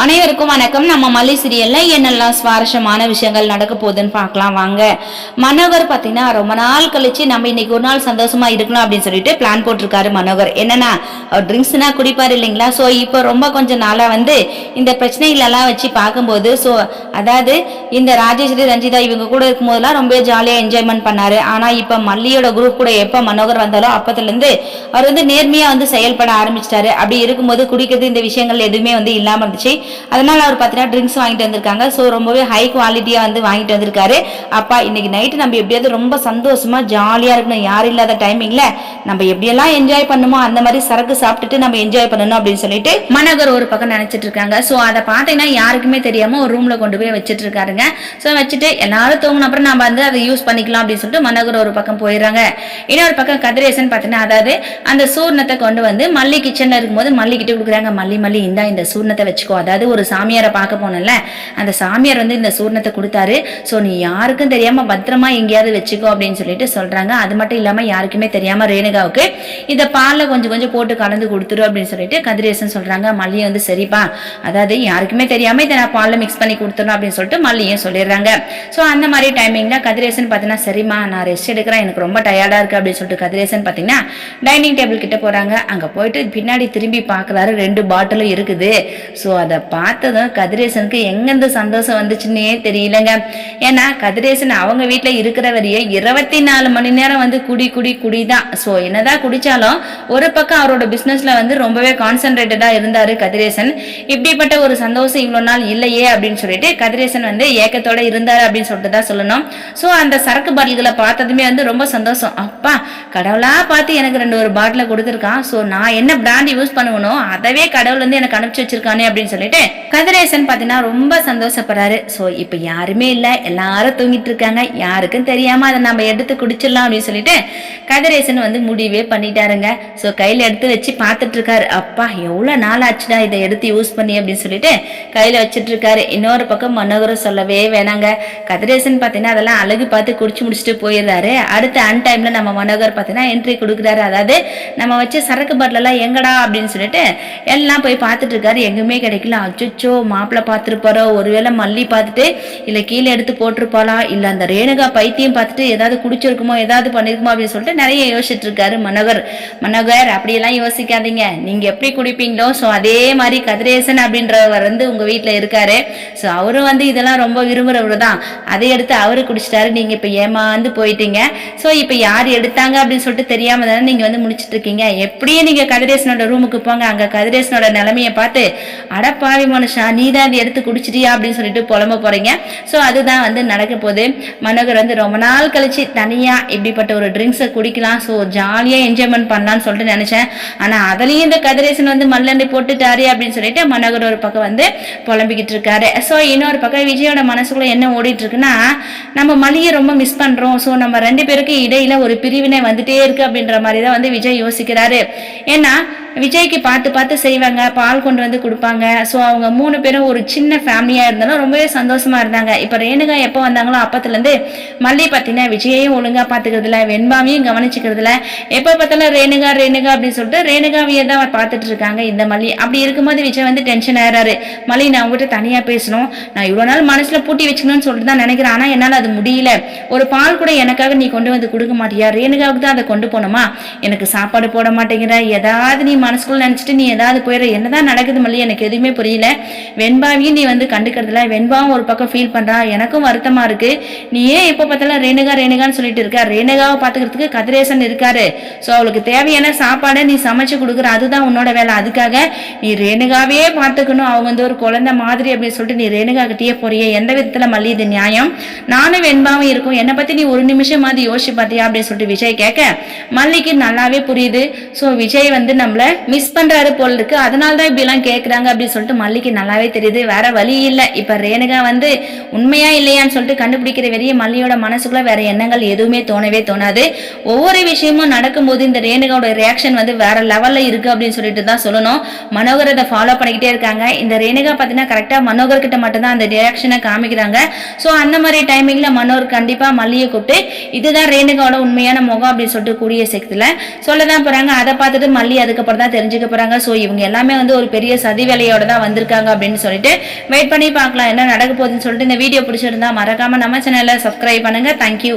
அனைவருக்கும் வணக்கம். நம்ம மல்லி சீரியல்ல என்னெல்லாம் சுவாரஸ்யமான விஷயங்கள் நடக்க போகுதுன்னு பார்க்கலாம் வாங்க. மனோகர் பார்த்தீங்கன்னா ரொம்ப நாள் கழிச்சு நம்ம இன்னைக்கு ஒரு நாள் சந்தோஷமா இருக்கலாம் அப்படின்னு சொல்லிட்டு பிளான் போட்டிருக்காரு மனோகர். என்னன்னா ட்ரிங்க்ஸ்னா குடிப்பாரு இல்லைங்களா. ஸோ இப்போ ரொம்ப கொஞ்சம் நாளா இந்த பிரச்சனைகளெல்லாம் வச்சு பார்க்கும்போது அதாவது இந்த ராஜேஸ்வரி ரஞ்சிதா இவங்க கூட இருக்கும்போதெல்லாம் ரொம்ப ஜாலியாக என்ஜாய்மெண்ட் பண்ணாரு. ஆனால் இப்போ மல்லியோட குரூப் கூட எப்போ மனோகர் வந்தாலும் அப்பத்துலேருந்து அவர் நேர்மையாக செயல்பட ஆரம்பிச்சிட்டாரு. அப்படி இருக்கும்போது குடிக்கிறது இந்த விஷயங்கள் எதுவுமே இல்லாமல் இருந்துச்சு. அதனால அவர் பார்த்தீங்கன்னா ட்ரிங்க்ஸ் வாங்கிட்டு வந்திருக்காங்க. ஸோ ரொம்பவே ஹை குவாலிட்டியா வாங்கிட்டு வந்திருக்காரு. அப்பா இன்னைக்கு நைட்டு நம்ம எப்படியாவது ரொம்ப சந்தோஷமா ஜாலியா இருக்கணும். யாரும் இல்லாத டைமிங்ல நம்ம எப்படியெல்லாம் என்ஜாய் பண்ணுமோ அந்த மாதிரி சரக்கு சாப்பிட்டுட்டு நம்ம என்ஜாய் பண்ணணும் அப்படின்னு சொல்லிட்டு மனோகர் ஒரு பக்கம் நினைச்சிட்டு இருக்காங்க. ஸோ அதை பார்த்தீங்கன்னா யாருக்குமே தெரியாம ஒரு ரூம்ல கொண்டு போய் வச்சிட்டு இருக்காருங்க. ஸோ வச்சுட்டு எல்லாரும் தூங்கின அப்புறம் நம்ம அதை யூஸ் பண்ணிக்கலாம் அப்படின்னு சொல்லிட்டு மனோகர் ஒரு பக்கம் போயிடுறாங்க. இன்னொரு பக்கம் கதிரேசன் பார்த்தீங்கன்னா அதாவது அந்த சூர்ணத்தை கொண்டு மல்லி கிச்சன்ல இருக்கும்போது மல்லி கிட்ட கொடுக்குறாங்க. மல்லி இந்த சூர்ணத்தை வச்சுக்கோ. அதாவது ஒரு சாமியாரை பார்க்க போனல அந்த சாமியார் இந்த சூர்ணத்தை கொடுத்தாரு. ஸோ நீ யாருக்கும் தெரியாம பத்திரமா எங்கேயாவது வச்சுக்கோ அப்படின்னு சொல்லிட்டு சொல்றாங்க. அது மட்டும் இல்லாம யாருக்குமே தெரியாம ரேணுகாவுக்கு இதை பாலில் கொஞ்சம் கொஞ்சம் போட்டு கலந்து கொடுத்துரு அப்படின்னு சொல்லிட்டு கதிரேசன் சொல்றாங்க. மல்லியை சரிப்பா அதாவது யாருக்குமே தெரியாம இதை நான் பாலில் மிக்ஸ் பண்ணி கொடுத்துரும் அப்படின்னு சொல்லிட்டு மல்லியும் சொல்லிடுறாங்க. ஸோ அந்த மாதிரி டைமிங்ல கதிரேசன் பார்த்தீங்கன்னா சரிம்மா நான் ரெஸ்ட் எடுக்கிறேன் எனக்கு ரொம்ப டயர்டா இருக்கு அப்படின்னு சொல்லிட்டு கதிரேசன் பார்த்தீங்கன்னா டைனிங் டேபிள் கிட்ட போறாங்க. அங்க போயிட்டு பின்னாடி திரும்பி பார்க்கறாரு 2 பாட்டிலும் இருக்குது. ஸோ அதை பார்த்ததும் கதிரேசனுக்கு எங்கிருந்து சந்தோஷம் வந்துச்சுன்னே தெரியலங்க. ஏன்னா கதிரேசன் அவங்க வீட்டுல இருக்கிற வரையே 24 மணி நேரம் குடிதான். ஸோ என்னதான் குடிச்சாலும் ஒரு பக்கம் அவரோட பிசினஸ்ல ரொம்பவே கான்சென்ட்ரேட்டடா இருந்தாரு கதிரேசன். இப்படிப்பட்ட ஒரு சந்தோஷம் இவ்வளவு நாள் இல்லையே அப்படின்னு சொல்லிட்டு கதிரேசன் ஏக்கத்தோட இருந்தாரு அப்படின்னு சொல்லிட்டு தான் சொல்லணும். ஸோ அந்த சரக்கு பாட்டில்களை பார்த்ததுமே ரொம்ப சந்தோஷம். அப்பா கடவுளா பார்த்து எனக்கு 2 பாட்டில கொடுத்துருக்கான். ஸோ நான் என்ன பிராண்ட் யூஸ் பண்ணுவனோ அதவே கடவுள் எனக்கு அனுப்பிச்சு வச்சிருக்கானே அப்படின்னு சொல்லிட்டு கதிரேசன் பாத்தீங்கன்னா ரொம்ப சந்தோஷப்படுறாரு. சோ இப்ப யாருமே இல்ல எல்லாரும் தூங்கிட்டு இருக்காங்க. யாருக்கும் தெரியாம அதை நம்ம எடுத்து குடிச்சிடலாம் அப்படின்னு சொல்லிட்டு கதிரேசன் முடிவே பண்ணிட்டாருங்க. சோ கையில எடுத்து வச்சு பார்த்துட்டு இருக்காரு. அப்பா எவ்வளவு நாள் ஆச்சுடா இதை எடுத்து யூஸ் பண்ணி அப்படின்னு சொல்லிட்டு கையில வச்சிட்டு இருக்காரு. இன்னொரு பக்கம் மனோகரம் சொல்லவே வேணாங்க. கதிரேசன் பாத்தீங்கன்னா அதெல்லாம் அழகு பார்த்து குடிச்சு முடிச்சுட்டு போயிடுறாரு. அடுத்த அன் டைம்ல நம்ம மனோகர் பாத்தீங்கன்னா என்ட்ரி கொடுக்குறாரு. அதாவது நம்ம வச்ச சரக்கு பாட்டில் எல்லாம் எங்கடா அப்படின்னு சொல்லிட்டு எல்லாம் போய் பார்த்துட்டு இருக்காரு. எங்குமே கிடைக்கல. அச்சோ மாப்பிள்ள பார்த்துருப்பாரோ ஒருவேளை மல்லி பார்த்துட்டு இல்ல கீழே எடுத்து போட்டிருப்பாளா இல்ல அந்த ரேணுகா பைத்தியம் பார்த்துட்டு ஏதாவது குடிச்சிருக்குமோ ஏதாவது பண்ணிருக்குமோ அப்படின்னு சொல்லிட்டு நிறைய யோசிச்சுட்டு இருக்காரு மனோகர் அப்படியெல்லாம் யோசிக்காதீங்க. நீங்க எப்படி குடிப்பீங்களோ சோ அதே மாதிரி கதிரேசன் அப்படின்றவர் உங்க வீட்டுல இருக்காரு. சோ அவரும் இதெல்லாம் ரொம்ப விரும்புறவரு தான். அதை எடுத்து அவரு குடிச்சிட்டாரு. நீங்க இப்ப ஏமாந்து போயிட்டீங்க. சோ இப்ப யார் எடுத்தாங்க அப்படின்னு சொல்லிட்டு தெரியாம தானே நீங்க முடிச்சிட்டு இருக்கீங்க. எப்படியும் நீங்க கதிரேசனோட ரூமுக்கு போங்க. அங்க கதிரேசனோட நிலைமையை பார்த்து அடப்பாவி மனுஷா நீ தான் எடுத்து குடிச்சிட்டியா அப்படின்னு சொல்லிட்டு புலம்ப போறீங்க. ஸோ அதுதான் நடக்க போகுது. மனோகர் ரொம்ப நாள் கழிச்சு தனியா இப்படிப்பட்ட ஒரு ட்ரிங்க்ஸை குடிக்கலாம். ஸோ ஜாலியா என்ஜாய்மெண்ட் பண்ணலாம்னு சொல்லிட்டு நினைச்சேன். ஆனா அதுலயும் இந்த கதிரேசன் மல்லண்டி போட்டுட்டாரு அப்படின்னு சொல்லிட்டு மனோகர் ஒரு பக்கம் புலம்பிக்கிட்டு இருக்காரு. ஸோ இன்னொரு பக்கம் விஜயோட மனசுக்குள்ள என்ன ஓடிட்டு இருக்குன்னா நம்ம மல்லியை ரொம்ப மிஸ் பண்றோம். ஸோ நம்ம 2 பேருக்கு இடையில ஒரு பிரிவினை வந்துட்டே இருக்கு அப்படின்ற மாதிரி தான் விஜய் யோசிக்கிறாரு. ஏன்னா விஜய்க்கு பார்த்து செய்வாங்க. பால் கொண்டு கொடுப்பாங்க. ஸோ அவங்க 3 பேரும் ஒரு சின்ன ஃபேமிலியா இருந்தாலும் ரொம்பவே சந்தோஷமா இருந்தாங்க. இப்ப ரேணுகா எப்போ வந்தாங்களோ அப்பத்துல இருந்து மல்லி பார்த்தீங்கன்னா விஜயையும் ஒழுங்கா பாத்துக்கிறதுல வெண்பாவையும் கவனிச்சுக்கிறதுல எப்ப பார்த்தாலும் ரேணுகா அப்படின்னு சொல்லிட்டு ரேணுகாவையே தான் பார்த்துட்டு இருக்காங்க இந்த மல்லி. அப்படி இருக்கும்போது விஜய் டென்ஷன் ஆயிடுறாரு. மல்லி நான் உங்ககிட்ட தனியா பேசணும். நான் இவ்வளவு நாள் மனசுல பூட்டி வச்சுக்கணும்னு சொல்லிட்டு தான் நினைக்கிறேன். ஆனா என்னால அது முடியல. ஒரு பால் கூட எனக்காக நீ கொண்டு கொடுக்க மாட்டியா? ரேணுகாவுக்கு தான் அதை கொண்டு போனோமா? எனக்கு சாப்பாடு போட மாட்டேங்கிற. ஏதாவது நீ மனசுக்குள்ள நினைச்சிட்டு நீ ஏதாவது போயிடுற. என்னதான் நடக்குது மல்லி எனக்கு எதுவுமே புரியல. வெண்பாவையும் நீ கண்டுக்கிறதுல வெண்பாவும் ஒரு பக்கம் ஃபீல் பண்றா. எனக்கும் வருத்தமா இருக்கு. நீ ஏன் எப்ப பார்த்தாலும் ரேணுகான்னு சொல்லிட்டு இருக்க? ரேணுகாவை பாத்துக்கிறதுக்கு கதிரேசன் இருக்காரு. சோ அவளுக்கு தேவையான சாப்பாடை நீ சமைச்சு கொடுக்குற. அதுதான் உன்னோட வேலை. அதுக்காக நீ ரேணுகாவே பார்த்துக்கணும். அவங்க ஒரு குழந்தை மாதிரி அப்படின்னு சொல்லிட்டு நீ ரேணுகா கிட்டே போறிய. எந்த விதத்துல மல்லி இது நியாயம்? நானும் வெண்பாவும் இருக்கும். என்னை பத்தி நீ ஒரு நிமிஷம் மாதிரி யோசிச்சு பார்த்தியா அப்படின்னு சொல்லிட்டு விஜய் கேட்க மல்லிக்கு நல்லாவே புரியுது. சோ விஜய் நம்மள மிஸ் பண்றாரு போல இருக்கு. அதனாலதான் இப்படி எல்லாம் கேக்குறாங்க அப்படின்னு சொல்லிட்டு மல்லிக்கு நல்லாவே தெரியுது. வேற வழி இல்ல. இப்ப ரேணுகா உண்மையா இல்லையான்னு சொல்லிட்டு கண்டுபிடிக்கிற வரைய மல்லியோட மனசுக்குள்ள வேற எண்ணங்கள் எதுவுமே தோணவே தோணாது. ஒவ்வொரு விஷயமும் நடக்கும்போது இந்த ரேணுகாவோட ரியாக்ஷன் வேற லெவல்ல இருக்கு அப்படின்னு சொல்லிட்டு தான் சொல்லணும். மனோகர் அதை ஃபாலோ பண்ணிக்கிட்டே இருக்காங்க. இந்த ரேணுகா பாத்தீங்கன்னா கரெக்டா மனோகர் கிட்ட மட்டும் தான் அந்த ரியாக்ஷனை காமிக்கிறாங்க. சோ அந்த மாதிரி டைமிங்ல மனோகர் கண்டிப்பா மல்லியை கூப்பிட்டு இதுதான் ரேணுகாவோட உண்மையான முகம் அப்படின்னு சொல்லிட்டு கூடிய சக்தியில சொல்லதான் போறாங்க. அதை பார்த்துட்டு மல்லி அதுக்கப்புறம் அப்புறம் தான் தெரிஞ்சுக்க போறாங்க. ஸோ இவங்க எல்லாமே வந்து ஒரு பெரிய சதி வேலையோட தான் வந்திருக்காங்க அப்படின்னு சொல்லிட்டு வெயிட் பண்ணி பார்க்கலாம் என்ன நடக்க போகுதுன்னு சொல்லிட்டு. இந்த வீடியோ பிடிச்சிருந்தா மறக்காம நம்ம சேனலை சப்ஸ்கிரைப் பண்ணுங்க. தேங்க்யூ.